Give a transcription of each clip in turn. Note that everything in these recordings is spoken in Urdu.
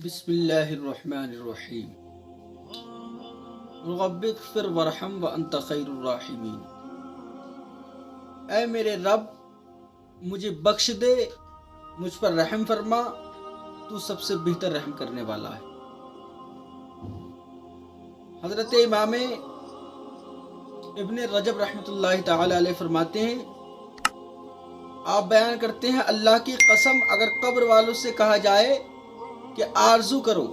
بسم اللہ الرحمن الرحیم رب اغفر ورحم وانت خیر الراحمین۔ اے میرے رب مجھے بخش دے، مجھ پر رحم فرما، تو سب سے بہتر رحم کرنے والا ہے۔ حضرت امام ابن رجب رحمۃ اللہ تعالی علیہ فرماتے ہیں، آپ بیان کرتے ہیں، اللہ کی قسم اگر قبر والوں سے کہا جائے کہ آرزو کرو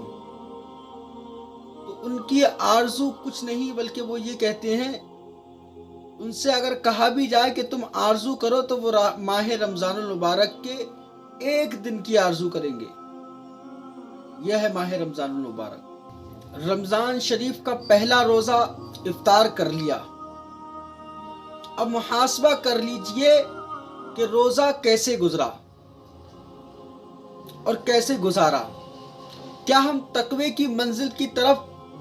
تو ان کی آرزو کچھ نہیں بلکہ وہ یہ کہتے ہیں، ان سے اگر کہا بھی جائے کہ تم آرزو کرو تو وہ ماہ رمضان المبارک کے ایک دن کی آرزو کریں گے۔ یہ ہے ماہ رمضان المبارک۔ رمضان شریف کا پہلا روزہ افطار کر لیا، اب محاسبہ کر لیجئے کہ روزہ کیسے گزرا اور کیسے گزارا۔ کیا ہم تقوی کی منزل کی طرف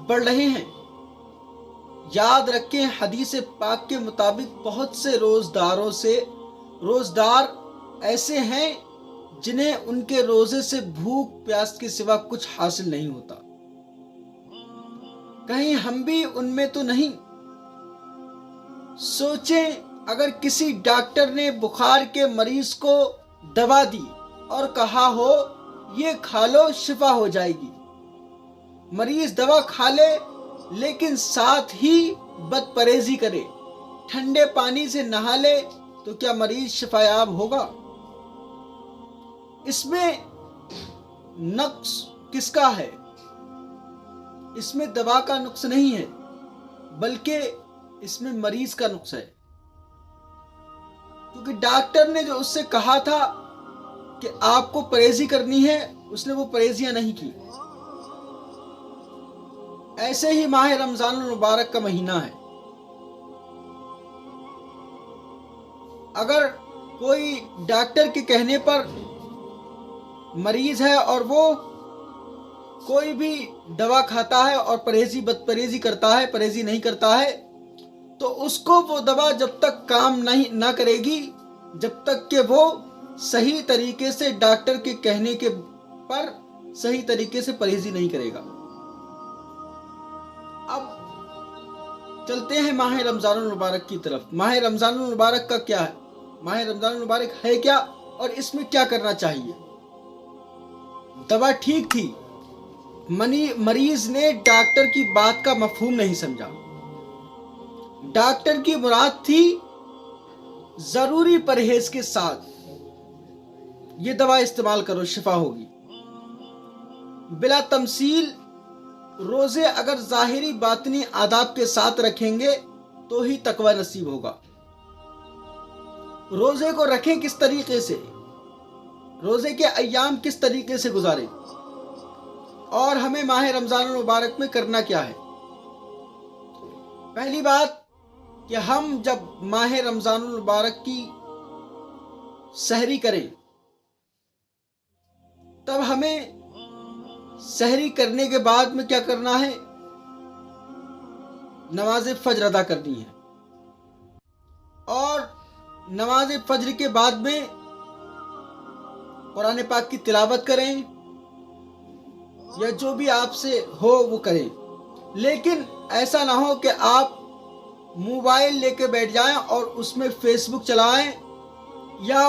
بڑھ رہے ہیں؟ یاد رکھیں، حدیث پاک کے مطابق بہت سے روزدار ایسے ہیں جنہیں ان کے روزے سے بھوک پیاس کے سوا کچھ حاصل نہیں ہوتا۔ کہیں ہم بھی ان میں تو نہیں؟ سوچیں، اگر کسی ڈاکٹر نے بخار کے مریض کو دوا دی اور کہا ہو یہ کھا لو شفا ہو جائے گی، مریض دوا کھا لے لیکن ساتھ ہی بد پرہیزی کرے، ٹھنڈے پانی سے نہا لے، تو کیا مریض شفا یاب ہوگا؟ اس میں نقص کس کا ہے؟ اس میں دوا کا نقص نہیں ہے بلکہ اس میں مریض کا نقص ہے، کیونکہ ڈاکٹر نے جو اس سے کہا تھا کہ آپ کو پرہیزی کرنی ہے، اس نے وہ پرہیزیاں نہیں کی۔ ایسے ہی ماہ رمضان المبارک کا مہینہ ہے، اگر کوئی ڈاکٹر کے کہنے پر مریض ہے اور وہ کوئی بھی دوا کھاتا ہے اور بد پرہیزی کرتا ہے، پرہیزی نہیں کرتا ہے، تو اس کو وہ دوا جب تک کام نہ کرے گی جب تک کہ وہ صحیح طریقے سے ڈاکٹر کے کہنے کے پر صحیح طریقے سے پرہیزی نہیں کرے گا۔ اب چلتے ہیں ماہ رمضان المبارک کی طرف۔ ماہ رمضان المبارک کا کیا ہے؟ ماہ رمضان المبارک ہے کیا اور اس میں کیا کرنا چاہیے؟ دوا ٹھیک تھی، مریض نے ڈاکٹر کی بات کا مفہوم نہیں سمجھا۔ ڈاکٹر کی مراد تھی ضروری پرہیز کے ساتھ یہ دوا استعمال کرو شفا ہوگی۔ بلا تمثیل روزے اگر ظاہری باطنی آداب کے ساتھ رکھیں گے تو ہی تقوی نصیب ہوگا۔ روزے کو رکھیں کس طریقے سے، روزے کے ایام کس طریقے سے گزاریں، اور ہمیں ماہ رمضان المبارک میں کرنا کیا ہے؟ پہلی بات کہ ہم جب ماہ رمضان المبارک کی سحری کریں تب ہمیں سحری کرنے کے بعد میں کیا کرنا ہے؟ نماز فجر ادا کرنی ہے، اور نماز فجر کے بعد میں قرآن پاک کی تلاوت کریں یا جو بھی آپ سے ہو وہ کریں، لیکن ایسا نہ ہو کہ آپ موبائل لے کے بیٹھ جائیں اور اس میں فیس بک چلائیں یا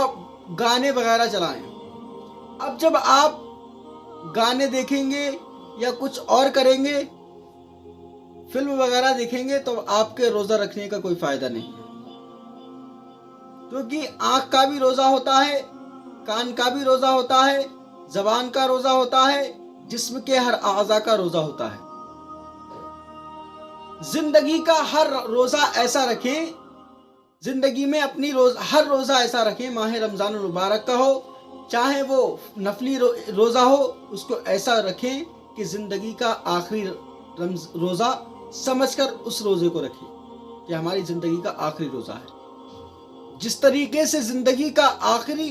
گانے وغیرہ چلائیں۔ اب جب آپ گانے دیکھیں گے یا کچھ اور کریں گے، فلم وغیرہ دیکھیں گے، تو آپ کے روزہ رکھنے کا کوئی فائدہ نہیں ہے، کیونکہ آنکھ کا بھی روزہ ہوتا ہے، کان کا بھی روزہ ہوتا ہے، زبان کا روزہ ہوتا ہے، جسم کے ہر اعضاء کا روزہ ہوتا ہے۔ زندگی کا ہر روزہ ایسا رکھیں، زندگی میں اپنی ہر روزہ ایسا رکھیں، ماہ رمضان المبارک کا ہو چاہے وہ نفلی روزہ ہو، اس کو ایسا رکھیں کہ زندگی کا آخری روزہ سمجھ کر اس روزے کو رکھیں کہ ہماری زندگی کا آخری روزہ ہے۔ جس طریقے سے زندگی کا آخری،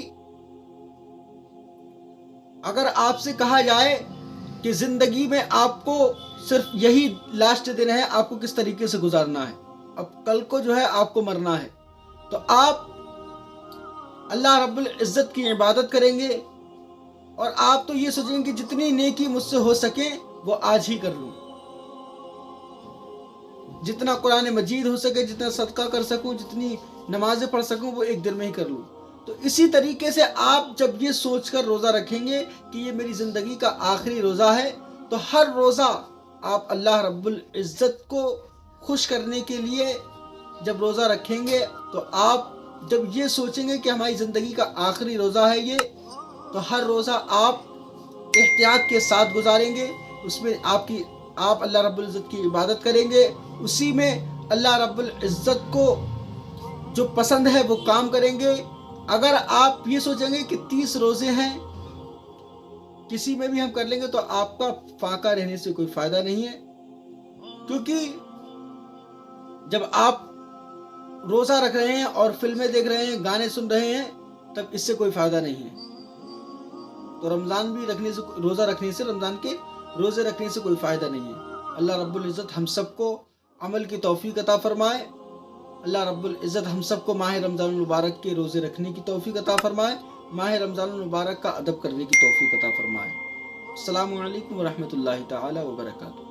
اگر آپ سے کہا جائے کہ زندگی میں آپ کو صرف یہی لاسٹ دن ہے، آپ کو کس طریقے سے گزارنا ہے، اب کل کو جو ہے آپ کو مرنا ہے، تو آپ اللہ رب العزت کی عبادت کریں گے اور آپ تو یہ سوچیں گے کہ جتنی نیکی مجھ سے ہو سکے وہ آج ہی کر لوں، جتنا قرآن مجید ہو سکے، جتنا صدقہ کر سکوں، جتنی نمازیں پڑھ سکوں وہ ایک دن میں ہی کر لوں۔ تو اسی طریقے سے آپ جب یہ سوچ کر روزہ رکھیں گے کہ یہ میری زندگی کا آخری روزہ ہے، تو ہر روزہ آپ اللہ رب العزت کو خوش کرنے کے لیے جب روزہ رکھیں گے، تو آپ جب یہ سوچیں گے کہ ہماری زندگی کا آخری روزہ ہے یہ، تو ہر روزہ آپ احتیاط کے ساتھ گزاریں گے، اس میں آپ اللہ رب العزت کی عبادت کریں گے، اسی میں اللہ رب العزت کو جو پسند ہے وہ کام کریں گے۔ اگر آپ یہ سوچیں گے کہ 30 روزے ہیں کسی میں بھی ہم کر لیں گے، تو آپ کا فاقہ رہنے سے کوئی فائدہ نہیں ہے، کیونکہ جب آپ روزہ رکھ رہے ہیں اور فلمیں دیکھ رہے ہیں، گانے سن رہے ہیں، تب اس سے کوئی فائدہ نہیں ہے۔ تو رمضان بھی روزہ رکھنے سے، رمضان کے روزے رکھنے سے کوئی فائدہ نہیں ہے۔ اللہ رب العزت ہم سب کو عمل کی توفیق عطا فرمائے۔ اللہ رب العزت ہم سب کو ماہ رمضان المبارک کے روزے رکھنے کی توفیق عطا فرمائے، ماہ رمضان المبارک کا ادب کرنے کی توفیق عطا فرمائے۔ السلام علیکم ورحمۃ اللہ تعالی وبرکاتہ۔